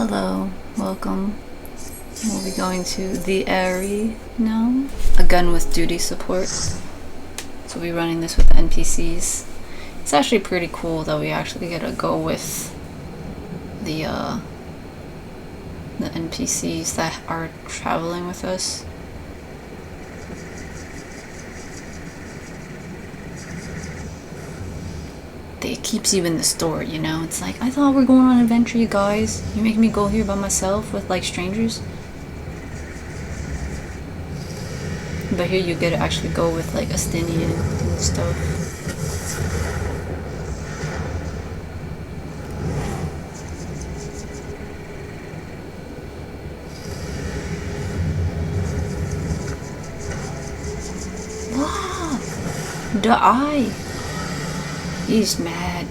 Hello, welcome. We'll be going to the Aery now. A gun with duty support. So we'll be running this with the NPCs. It's actually pretty cool that we actually get to go with the NPCs that are traveling with us. It keeps you in the story, you know? It's like, I thought we're going on an adventure, you guys. You make me go here by myself with, like, strangers? But here you get to actually go with, like, Astinian and stuff. Wow! The eye! He's mad.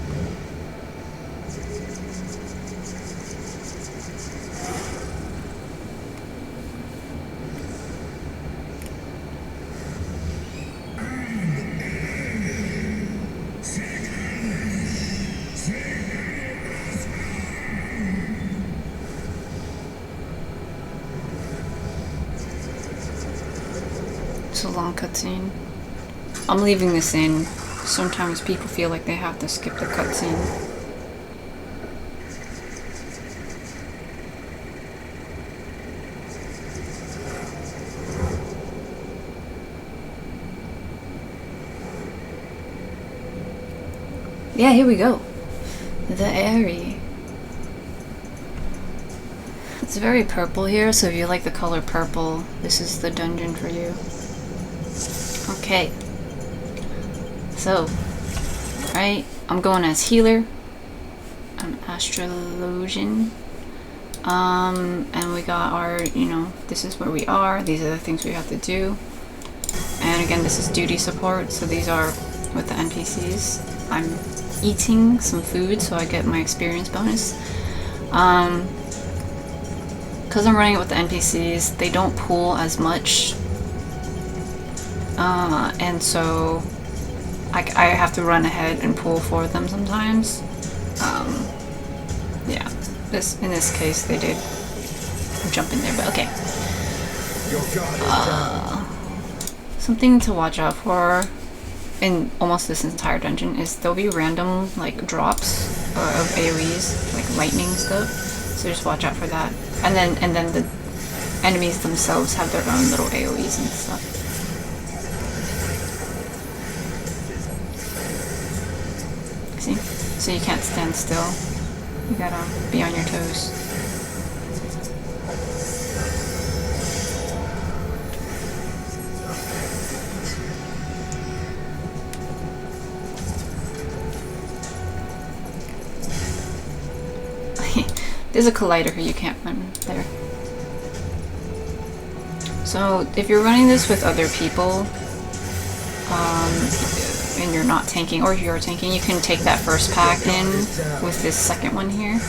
It's a long cutscene. I'm leaving this in. Sometimes people feel like they have to skip the cutscene. Yeah, here we go. The Aery. It's very purple here, so if you like the color purple, this is the dungeon for you. Okay. So, right, I'm going as healer. I'm astrologian. And we got our, you know, this is where we are. These are the things we have to do. And again, this is duty support, so these are with the NPCs. I'm eating some food, so I get my experience bonus. Because I'm running it with the NPCs, they don't pull as much. And so I have to run ahead and pull for them sometimes. Yeah, in this case they did jump in there, but okay. Something to watch out for in almost this entire dungeon is there'll be random like drops of AoEs, like lightning stuff. So just watch out for that. And then the enemies themselves have their own little AoEs and stuff. See? So you can't stand still. You gotta be on your toes. There's a collider here, you can't run there. So if you're running this with other people, and you're not tanking, or if you're tanking, you can take that first pack in with this second one here.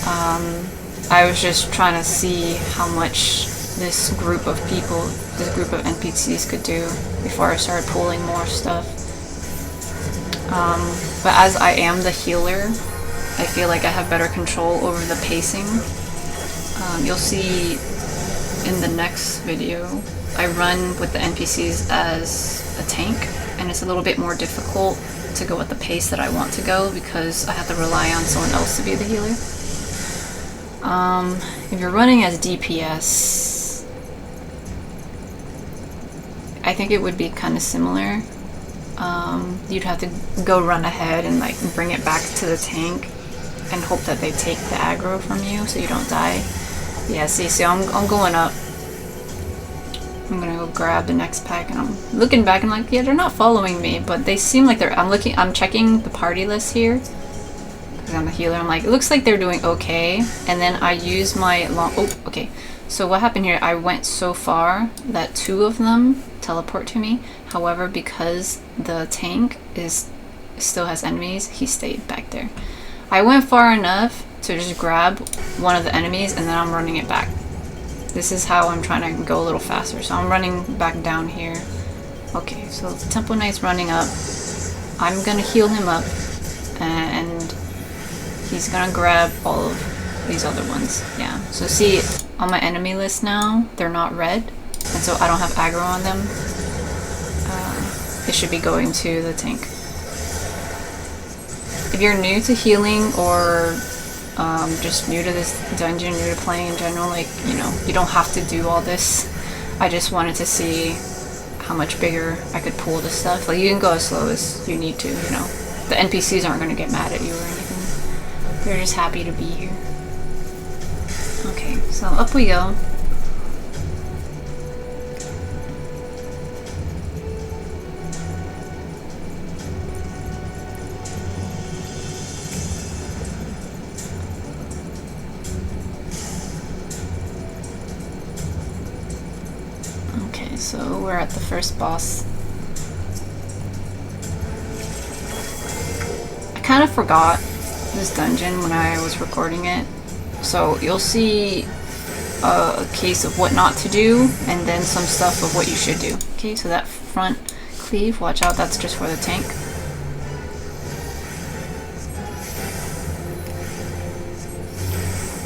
I was just trying to see how much this group of people, this group of NPCs could do before I started pulling more stuff. But as I am the healer, I feel like I have better control over the pacing. You'll see in the next video, I run with the NPCs as a tank, and it's a little bit more difficult to go at the pace that I want to go because I have to rely on someone else to be the healer. If you're running as DPS, I think it would be kind of similar. You'd have to go run ahead and like bring it back to the tank and hope that they take the aggro from you so you don't die. Yeah, see, so I'm going up. I'm gonna go grab the next pack, and I'm looking back and like, yeah, they're not following me, but they seem like they're. I'm checking the party list here because I'm the healer. I'm like, it looks like they're doing okay, and then I use my long. Oh, okay. So what happened here? I went so far that 2 of them teleport to me. However, because the tank still has enemies, he stayed back there. I went far enough to just grab one of the enemies, and then I'm running it back. This is how I'm trying to go a little faster. So I'm running back down here. Okay, so Temple Knight's running up. I'm gonna heal him up, and he's gonna grab all of these other ones. Yeah. So see, on my enemy list now, they're not red, and so I don't have aggro on them. It should be going to the tank. If you're new to healing or just new to this dungeon, new to playing in general, like, you know, you don't have to do all this. I just wanted to see how much bigger I could pull the stuff. Like, you can go as slow as you need to, you know. The NPCs aren't going to get mad at you or anything. They're just happy to be here. Okay, so up we go. Okay, so we're at the first boss. I kind of forgot this dungeon when I was recording it. So you'll see a case of what not to do, and then some stuff of what you should do. Okay, so that front cleave, watch out, that's just for the tank.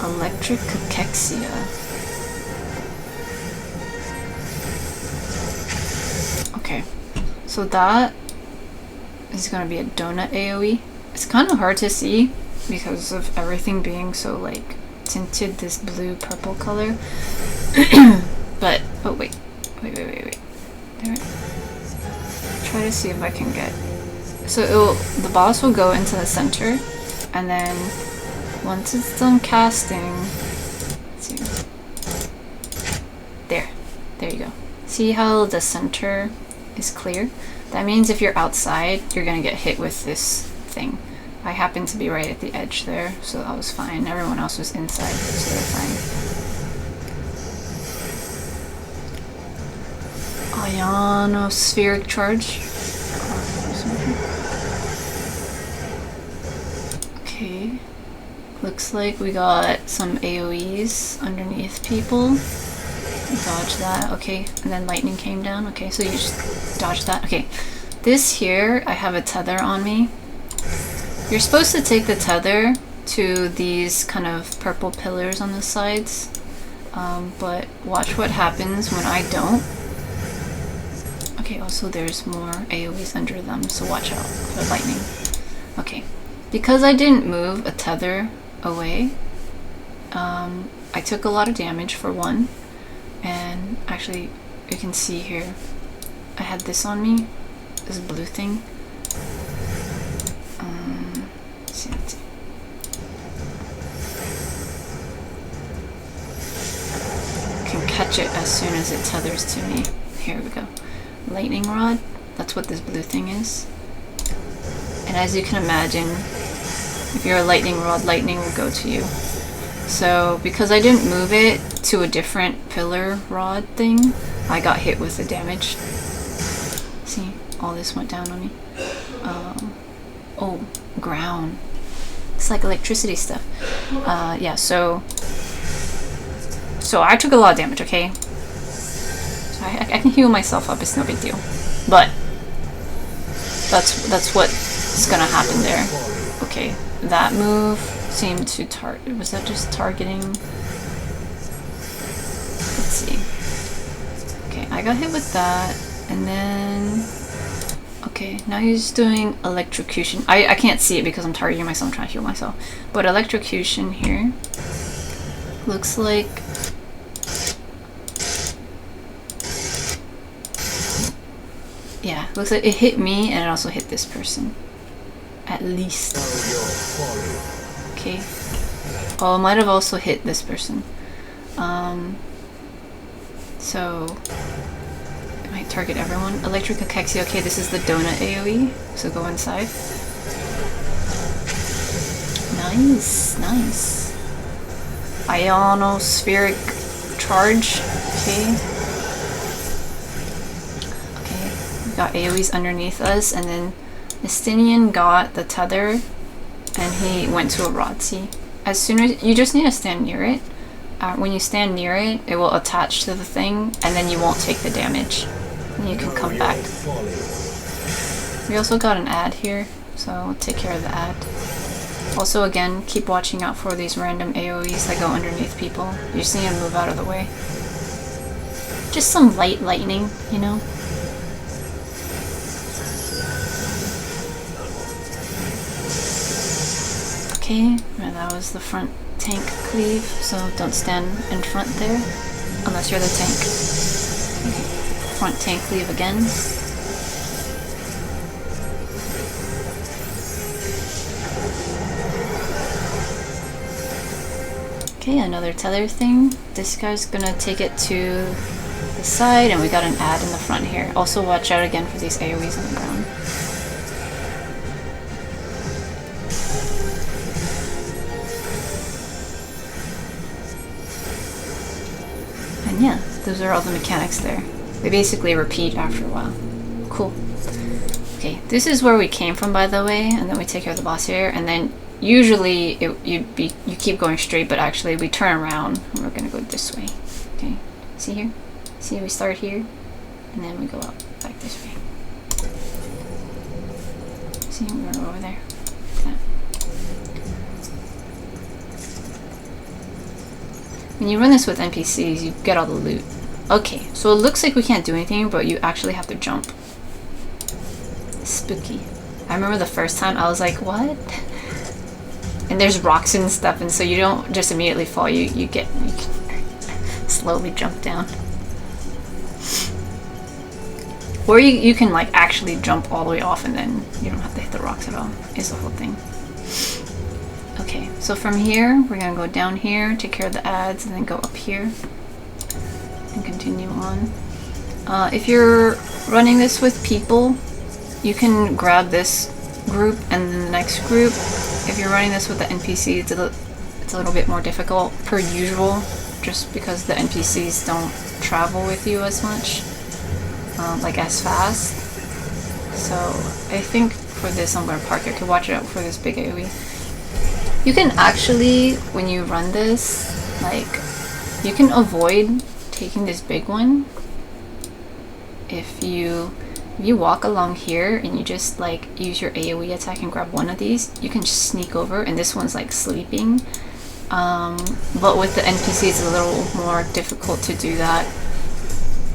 Electric Cachexia. Okay, so that is going to be a donut AoE. It's kind of hard to see because of everything being so like tinted this blue purple color. But oh wait. There. Try to see if I can get. So the boss will go into the center, and then once it's done casting, let's see. There you go. See how the center is clear? That means if you're outside, you're gonna get hit with this thing. I happened to be right at the edge there, so that was fine. Everyone else was inside, so they're fine. Ionospheric charge. Okay. Looks like we got some AoEs underneath people. Dodge that, okay. And then lightning came down, okay, so you just dodge that. Okay, this here, I have a tether on me. You're supposed to take the tether to these kind of purple pillars on the sides, but watch what happens when I don't. Okay, also there's more AoEs under them, so watch out for lightning. Okay, because I didn't move a tether away, I took a lot of damage for one, and actually you can see here, I had this on me, this blue thing. Let's see. Can catch it as soon as it tethers to me. Here we go. Lightning rod, that's what this blue thing is. And as you can imagine, if you're a lightning rod, lightning will go to you. So because I didn't move it to a different pillar rod thing, I got hit with the damage. See, all this went down on me. Oh, ground. It's like electricity stuff. Yeah, so I took a lot of damage, okay? So I can heal myself up, it's no big deal. But that's what's gonna happen there. Okay, that move seemed to target. Was that just targeting? Let's see. Okay, I got hit with that, and then. Okay, now he's doing electrocution. I can't see it because I'm targeting myself, I'm trying to heal myself. But electrocution here looks like. Yeah, looks like it hit me and it also hit this person. At least. Okay. Oh, it might have also hit this person. So it might target everyone. Electric Cachexia. Okay, this is the donut AoE. So go inside. Nice, nice. Ionospheric charge. Okay. Okay, we got AoEs underneath us, and then Estinian got the tether, and he went to a rod. See, as soon as you just need to stand near it. When you stand near it, it will attach to the thing, and then you won't take the damage. And you can come back. We also got an ad here, so we'll take care of the ad. Also, again, keep watching out for these random AoEs that go underneath people. You just need to move out of the way. Just some light lightning, you know? Okay, and that was the front tank cleave, so don't stand in front there, unless you're the tank. Okay. Front tank cleave again. Okay, another tether thing. This guy's gonna take it to the side, and we got an ad in the front here. Also watch out again for these AoEs on the ground. And yeah, those are all the mechanics there. They basically repeat after a while. Cool. Okay, this is where we came from, by the way, and then we take care of the boss here, and then usually you keep going straight, but actually we turn around and we're gonna go this way. Okay, see here? See, we start here and then we go up back this way. See, we're over there. Okay. When you run this with NPCs, you get all the loot. Okay, so it looks like we can't do anything, but you actually have to jump. Spooky. I remember the first time I was like, what? And there's rocks and stuff, and so you don't just immediately fall, you can slowly jump down. Or you can like actually jump all the way off and then you don't have to hit the rocks at all, is the whole thing. Okay, so from here, we're gonna go down here, take care of the ads, and then go up here and continue on. If you're running this with people, you can grab this group and then the next group. If you're running this with the NPC, it's a little bit more difficult per usual, just because the NPCs don't travel with you as much, like as fast. So I think for this I'm going to park here. Okay, watch out for this big AoE. You can actually, when you run this, like, you can avoid taking this big one if you walk along here and you just like use your AoE attack and grab one of these, you can just sneak over, and this one's like sleeping. But with the NPC it's a little more difficult to do that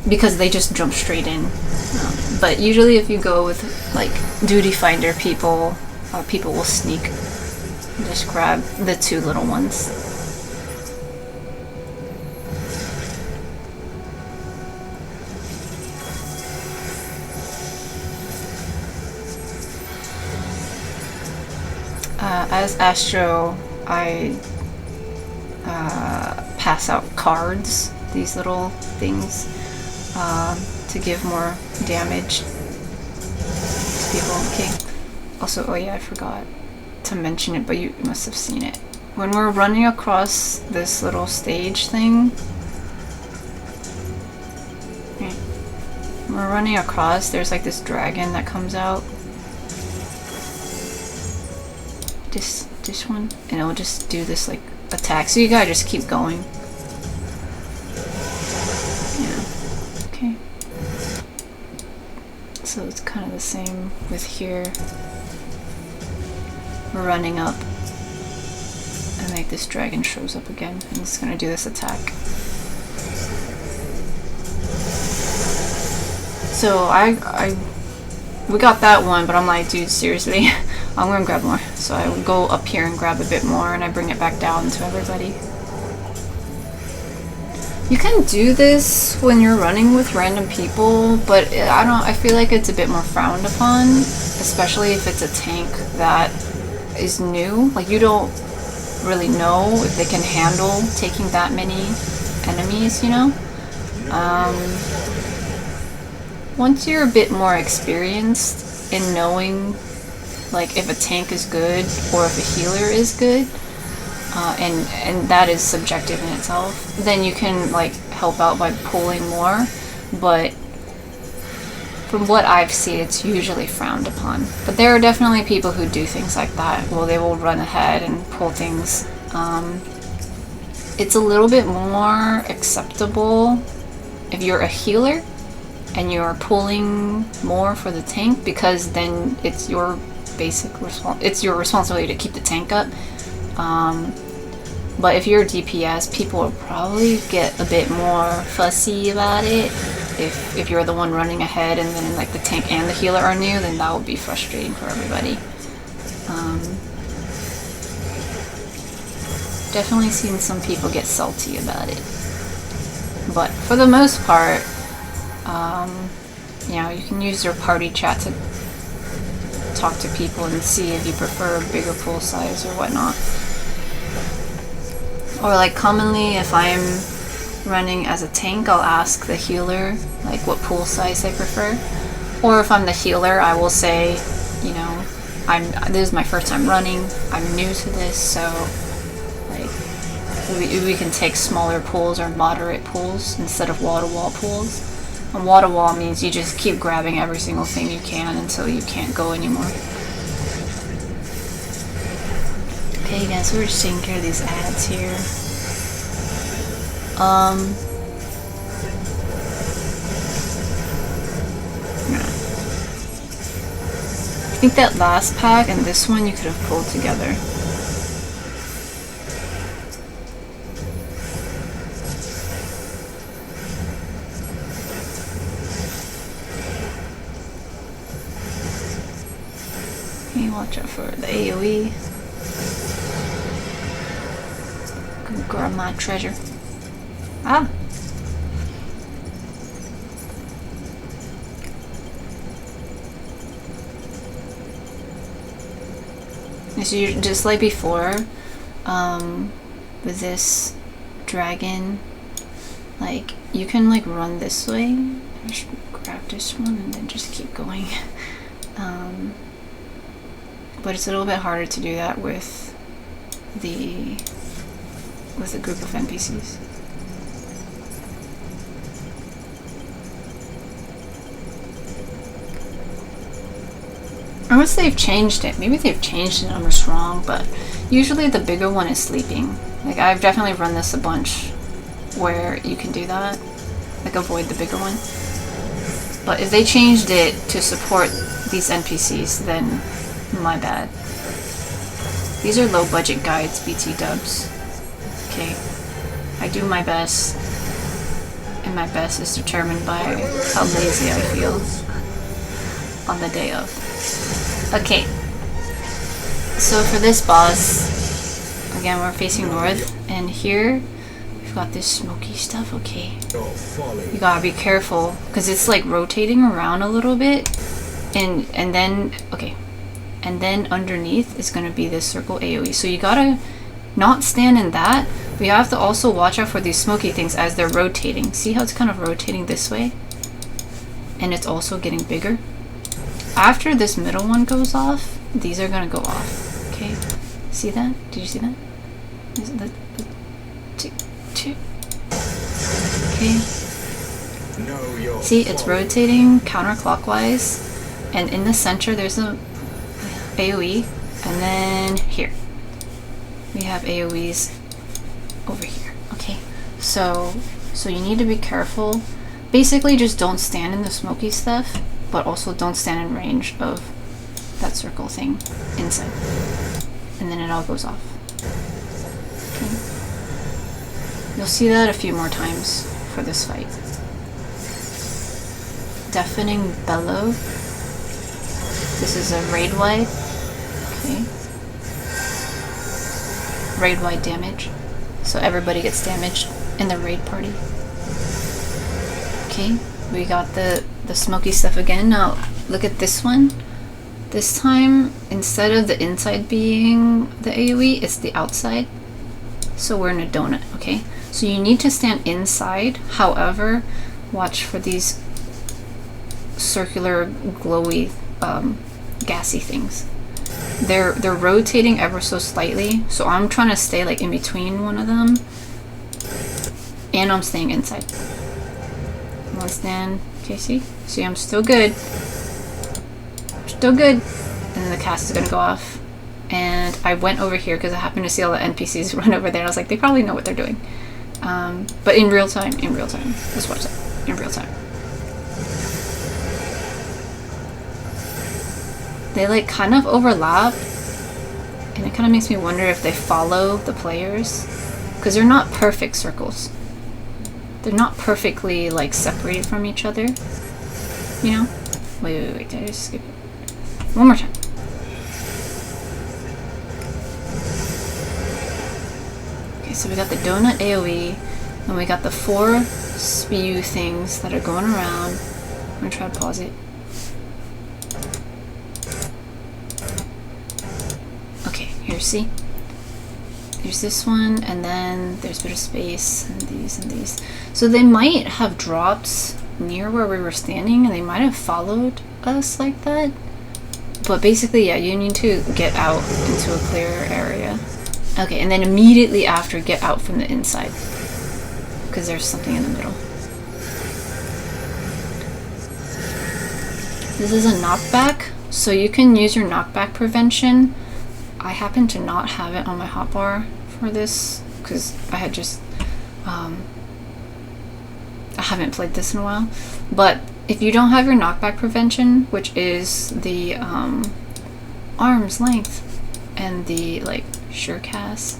because they just jump straight in. But usually if you go with like duty finder people, people will sneak and just grab the two little ones. As Astro, I pass out cards, these little things, to give more damage to people. Okay. Also, oh yeah, I forgot to mention it, but you must have seen it. When we're running across this little stage thing, okay, when we're running across, there's like this dragon that comes out. This one, and it'll just do this like attack, so you gotta just keep going. Yeah, okay, so it's kind of the same with here. We're running up and like this dragon shows up again and it's gonna do this attack. So we got that one, but I'm like, dude, seriously, I'm gonna grab more. So I would go up here and grab a bit more, and I bring it back down to everybody. You can do this when you're running with random people, but I feel like it's a bit more frowned upon, especially if it's a tank that is new. Like, you don't really know if they can handle taking that many enemies, you know? Once you're a bit more experienced in knowing like if a tank is good or if a healer is good, and that is subjective in itself, then you can like help out by pulling more. But from what I've seen, it's usually frowned upon. But there are definitely people who do things like that. Well, they will run ahead and pull things. It's a little bit more acceptable if you're a healer and you're pulling more for the tank, because then it's your it's your responsibility to keep the tank up. But if you're a DPS, people will probably get a bit more fussy about it. If you're the one running ahead and then like the tank and the healer are new, then that would be frustrating for everybody. Definitely seen some people get salty about it. But for the most part, you know, you can use your party chat to talk to people and see if you prefer a bigger pool size or whatnot. Or like commonly, if I'm running as a tank, I'll ask the healer like what pool size they prefer. Or if I'm the healer, I will say, you know, this is my first time running, I'm new to this, so like we can take smaller pools or moderate pools instead of wall-to-wall pools. And wall-to-wall means you just keep grabbing every single thing you can until you can't go anymore. Okay guys, so we're just taking care of these ads here. I think that last pack and this one you could have pulled together. Okay, watch out for the AoE. Go grab my treasure. Ah! So you, just like before, with this dragon, like you can like run this way. Just grab this one and then just keep going. But it's a little bit harder to do that with the group of NPCs. Unless they've changed it. Maybe they've changed it, I'm just wrong, but usually the bigger one is sleeping. Like I've definitely run this a bunch where you can do that. Like avoid the bigger one. But if they changed it to support these NPCs, then my bad. These are low budget guides, BT dubs. Okay. I do my best. And my best is determined by how lazy I feel on the day of. Okay, so for this boss, again we're facing north, and here we've got this smoky stuff. Okay, you gotta be careful because it's like rotating around a little bit, and then okay, and then underneath is gonna be this circle AoE. So you gotta not stand in that, but you have to also watch out for these smoky things as they're rotating. See how it's kind of rotating this way, and it's also getting bigger. After this middle one goes off, these are gonna go off. Okay, see that? Did you see that? Is it the two? Okay. See, it's rotating counterclockwise, and in the center there's a AoE, and then here we have AoEs over here. Okay, so you need to be careful. Basically, just don't stand in the smoky stuff, but also don't stand in range of that circle thing inside. And then it all goes off. Okay. You'll see that a few more times for this fight. Deafening Bellow. This is a raid wide. Okay. Raid wide damage. So everybody gets damaged in the raid party. Okay, we got the smoky stuff again. Now look at this one. This time, instead of the inside being the AoE, it's the outside. So we're in a donut, okay? So you need to stand inside. However, watch for these circular, glowy, gassy things. They're rotating ever so slightly. So I'm trying to stay like in between one of them, and I'm staying inside. I'm gonna stand. Okay, see, I'm still good. Still good. And then the cast is gonna go off. And I went over here because I happened to see all the NPCs run over there. I was like, they probably know what they're doing. But in real time. Let's watch that. In real time. they like kind of overlap, and it kind of makes me wonder if they follow the players, because they're not perfect circles. They're not perfectly like separated from each other, you know? Wait, did I just skip it? One more time. Okay, so we got the donut AoE, and we got the 4 spew things that are going around. I'm gonna try to pause it. Okay, here, see? There's this one, and then there's a bit of space, and these. So they might have dropped near where we were standing, and they might have followed us like that. But basically, yeah, you need to get out into a clearer area. Okay, and then immediately after, get out from the inside, because there's something in the middle. This is a knockback, so you can use your knockback prevention. I happen to not have it on my hotbar for this, because I had just, I haven't played this in a while. But if you don't have your knockback prevention, which is the arm's length and the like sure cast,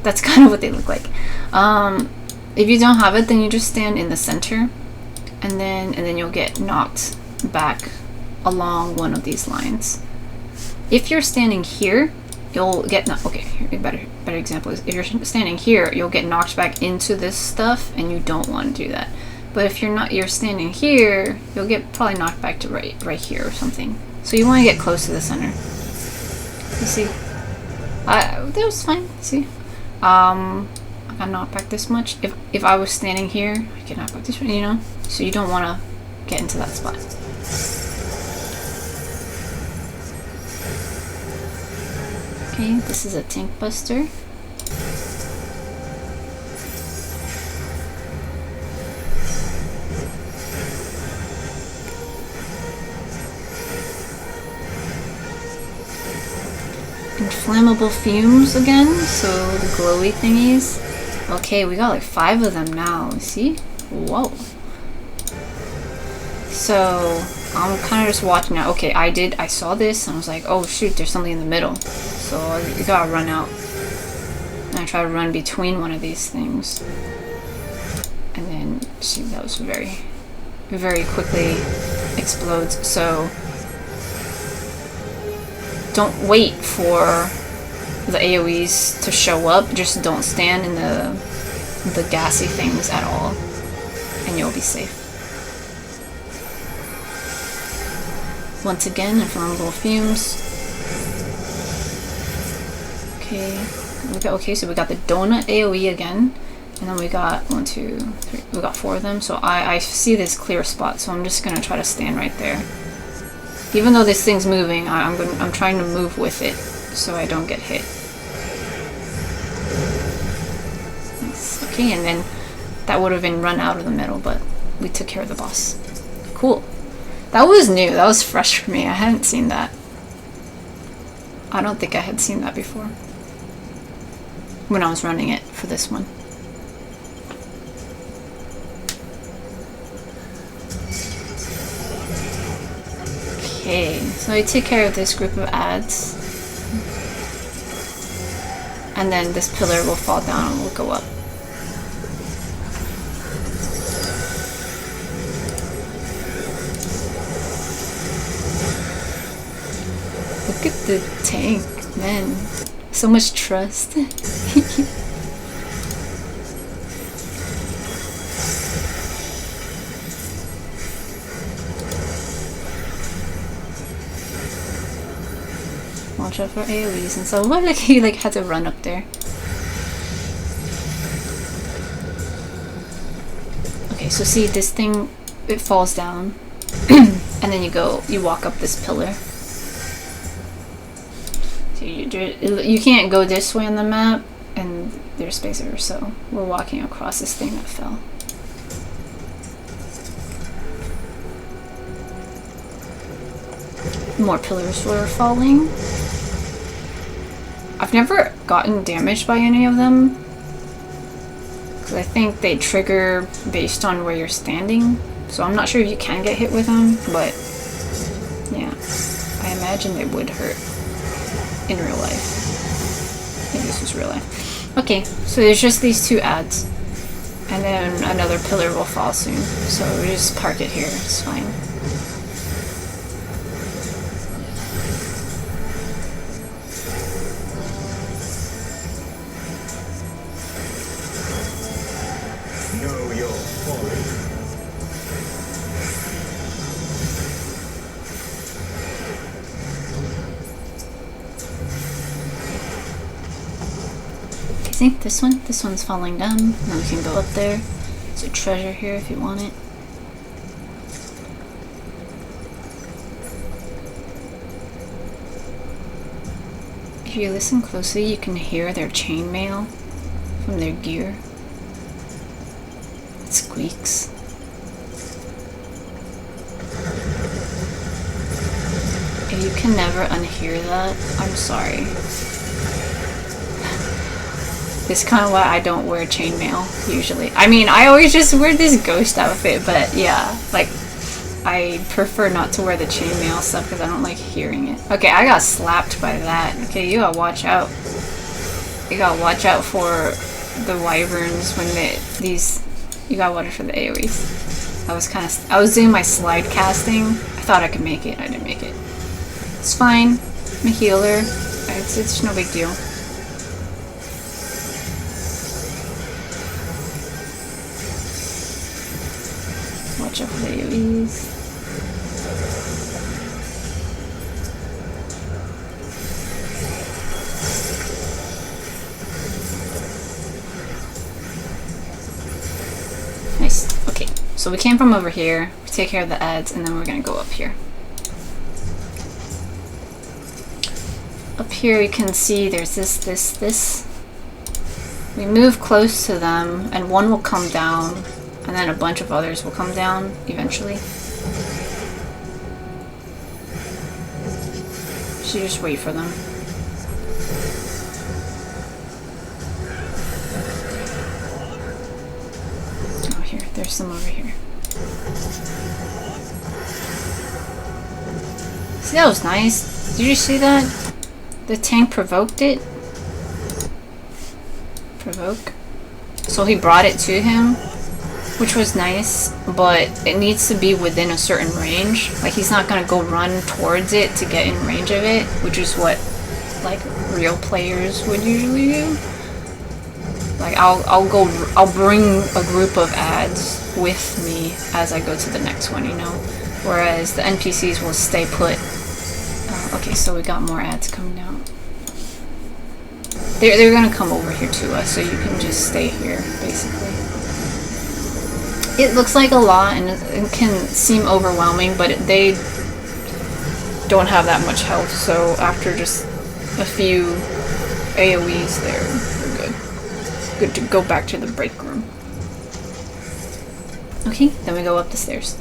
that's kind of what they look like. If you don't have it, then you just stand in the center, and then you'll get knocked back along one of these lines. If you're standing here, you'll get okay. Here, a better example is if you're standing here, you'll get knocked back into this stuff, and you don't want to do that. But if you're standing here, you'll get probably knocked back to right here or something. So you want to get close to the center. You see, that was fine. See, I got knocked back this much. If I was standing here, I get knocked back this much. You know, so you don't want to get into that spot. Okay, this is a tank buster. Inflammable fumes again, so the glowy thingies. Okay, we got like 5 of them now, see? Whoa. So I'm kind of just watching out. Okay, I saw this and I was like, oh shoot, there's something in the middle. So you gotta run out. And I try to run between one of these things. And then, see, that was very, very quickly explodes. So don't wait for the AoEs to show up. Just don't stand in the gassy things at all. And you'll be safe. Once again, inflammable fumes. Okay, so we got the donut AoE again, and then we got 1, 2, 3. We got 4 of them. So I see this clear spot, so I'm just gonna try to stand right there. Even though this thing's moving, I'm trying to move with it so I don't get hit. Nice. Okay, and then that would have been run out of the middle, but we took care of the boss. Cool. That was new. That was fresh for me. I hadn't seen that. I don't think I had seen that before when I was running it for this one. Okay, so I take care of this group of ads. And then this pillar will fall down and we'll go up. Look at the tank, man. So much trust. Watch out for AoEs and so what, like he like had to run up there. Okay, so see this thing, it falls down and then you walk up this pillar. So you can't go this way on the map and there's spacers, so we're walking across this thing that fell. More pillars were falling. I've never gotten damaged by any of them because I think they trigger based on where you're standing, so I'm not sure if you can get hit with them, but imagine they would hurt in real life. Maybe this was real life. Okay, so there's just these 2 ads. And then another pillar will fall soon. So we just park it here, it's fine. Know your folly. See, this one's falling down. Now we can go up there. There's a treasure here if you want it. If you listen closely, you can hear their chainmail from their gear. It squeaks. If you can never unhear that, I'm sorry. It's kind of why I don't wear chainmail usually. I mean, I always just wear this ghost outfit, but yeah, like, I prefer not to wear the chainmail stuff because I don't like hearing it. Okay, I got slapped by that. Okay, you gotta watch out. You gotta watch out for the wyverns when you gotta watch out for the Aerys. I was doing my slide casting. I thought I could make it. I didn't make it. It's fine. I'm a healer. It's no big deal. Watch out for the AoEs. Nice. Okay, so we came from over here. We take care of the ads, and then we're gonna go up here. Up here you can see there's this. We move close to them, and one will come down. And then a bunch of others will come down eventually. So you just wait for them. Oh, here. There's some over here. See, that was nice. Did you see that? The tank provoked it. Provoke. So he brought it to him. Which was nice, but it needs to be within a certain range. Like, he's not gonna go run towards it to get in range of it, which is what, like, real players would usually do. Like, I'll bring a group of ads with me as I go to the next one, you know? Whereas the NPCs will stay put. Okay, so we got more ads coming down. They're gonna come over here to us, so you can just stay here, basically. It looks like a lot and it can seem overwhelming, but they don't have that much health, so after just a few AoEs they're good. Good to go back to the break room. Okay, then we go up the stairs.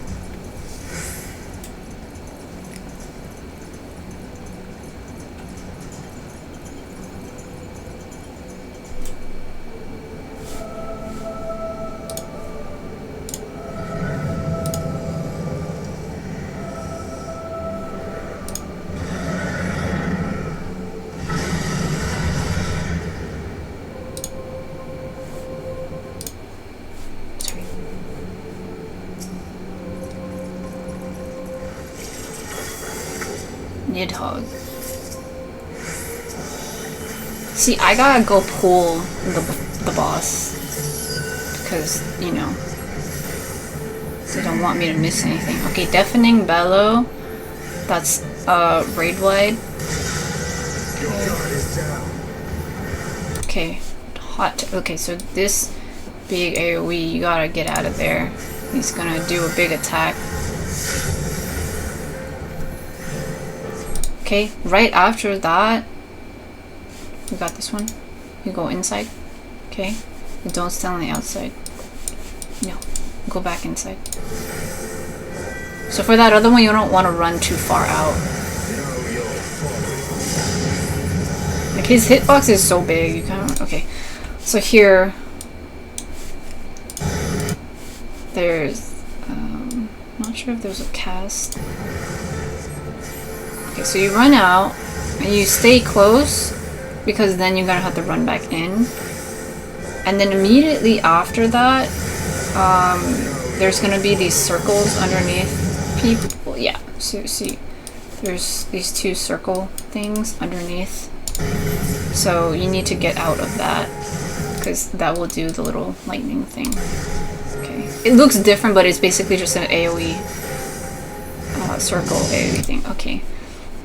Nidhogg. See, I gotta go pull the boss because, you know, they don't want me to miss anything. Okay, Deafening Bellow. That's raid wide. Okay, hot. Okay, so this big AoE, you gotta get out of there. He's gonna do a big attack. Okay, right after that, we got this one. You go inside. Okay, and don't stay on the outside. No, go back inside. So for that other one, you don't want to run too far out. Like, his hitbox is so big, you kind of... Okay, so here, there's... not sure if there's a cast. Okay, Okay, so you run out and you stay close because then you're gonna have to run back in. And then immediately after that, there's gonna be these circles underneath people. Yeah, so see, there's these two circle things underneath. So you need to get out of that because that will do the little lightning thing. Okay, it looks different, but it's basically just an AoE circle AoE thing. Okay,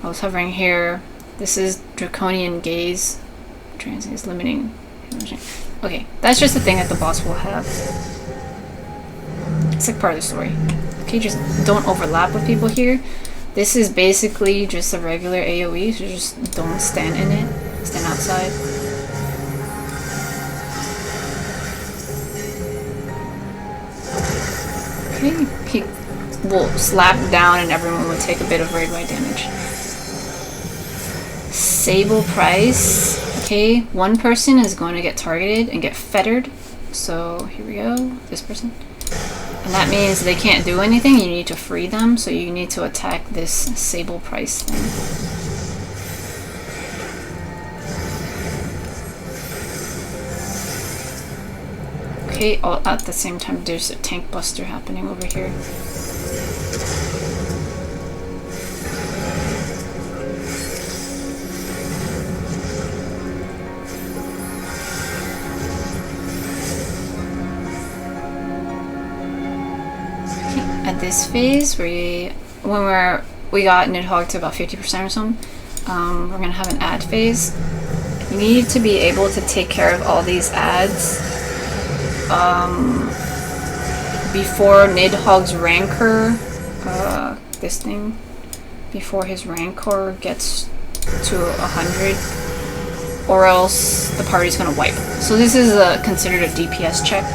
I was hovering here. This is Draconian Gaze. Trans is limiting. Okay, that's just a thing that the boss will have. It's like part of the story. Okay, just don't overlap with people here. This is basically just a regular AoE, so just don't stand in it. Stand outside. Okay, he will slap down and everyone will take a bit of raid-wide damage. Sable Price. Okay, one person is going to get targeted and get fettered. So here we go, this person. And that means they can't do anything, you need to free them, so you need to attack this Sable Price thing. Okay, all at the same time there's a tank buster happening over here. At this phase, we got Nidhogg to about 50% or something, we're gonna have an ad phase. You need to be able to take care of all these ads before Nidhogg's Rancor, this thing, before his Rancor gets to 100, or else the party's gonna wipe. So this is considered a DPS check.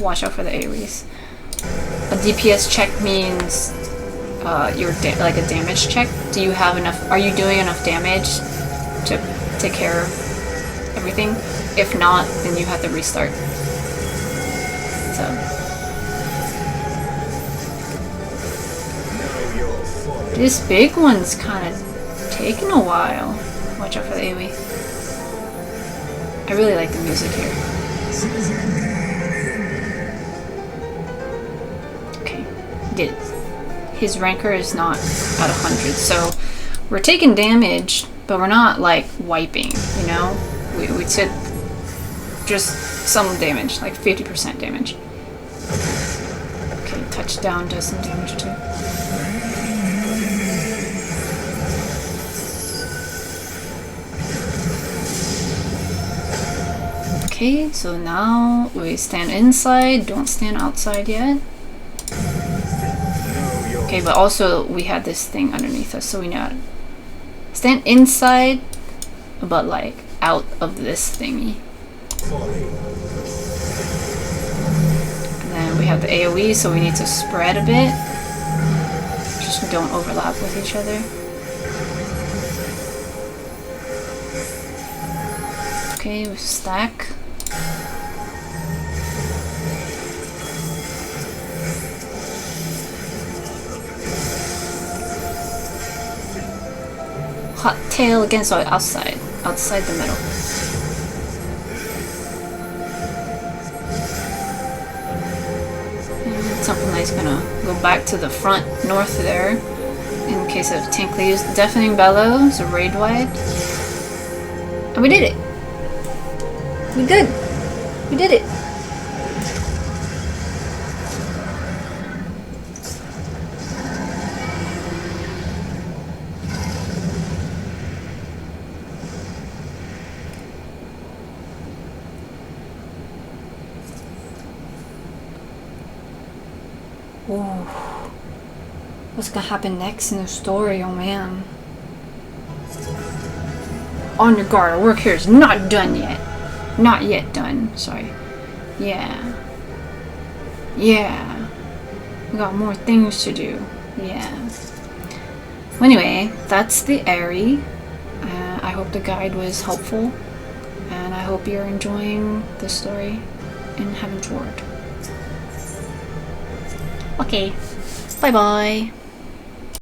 Watch out for the Aerys. A DPS check means you're like a damage check. Do you have enough? Are you doing enough damage to take care of everything? If not, then you have to restart. So this big one's kind of taking a while. Watch out for the AoE. I really like the music here. Did it. His Rancor is not at 100, so we're taking damage, but we're not like wiping, you know? We took just some damage, like 50% damage. Okay, touchdown does some damage too. Okay, so now we stand inside, don't stand outside yet. Okay, but also we had this thing underneath us, so we know how to stand inside, but like out of this thingy. And then we have the AoE, so we need to spread a bit. Just don't overlap with each other. Okay, we stack. Hot tail against outside the middle. And something that's gonna go back to the front north there in case of tank leaves. Deafening Bellows, raid wide. And we did it! We did! We did it! Ooh. What's gonna happen next in the story? Oh man. On your guard, our work here is not done yet. Not yet done, sorry. Yeah. Yeah. We got more things to do. Yeah. Well, anyway, that's the Aery. I hope the guide was helpful. And I hope you're enjoying the story in Heavensward. Okay, bye bye.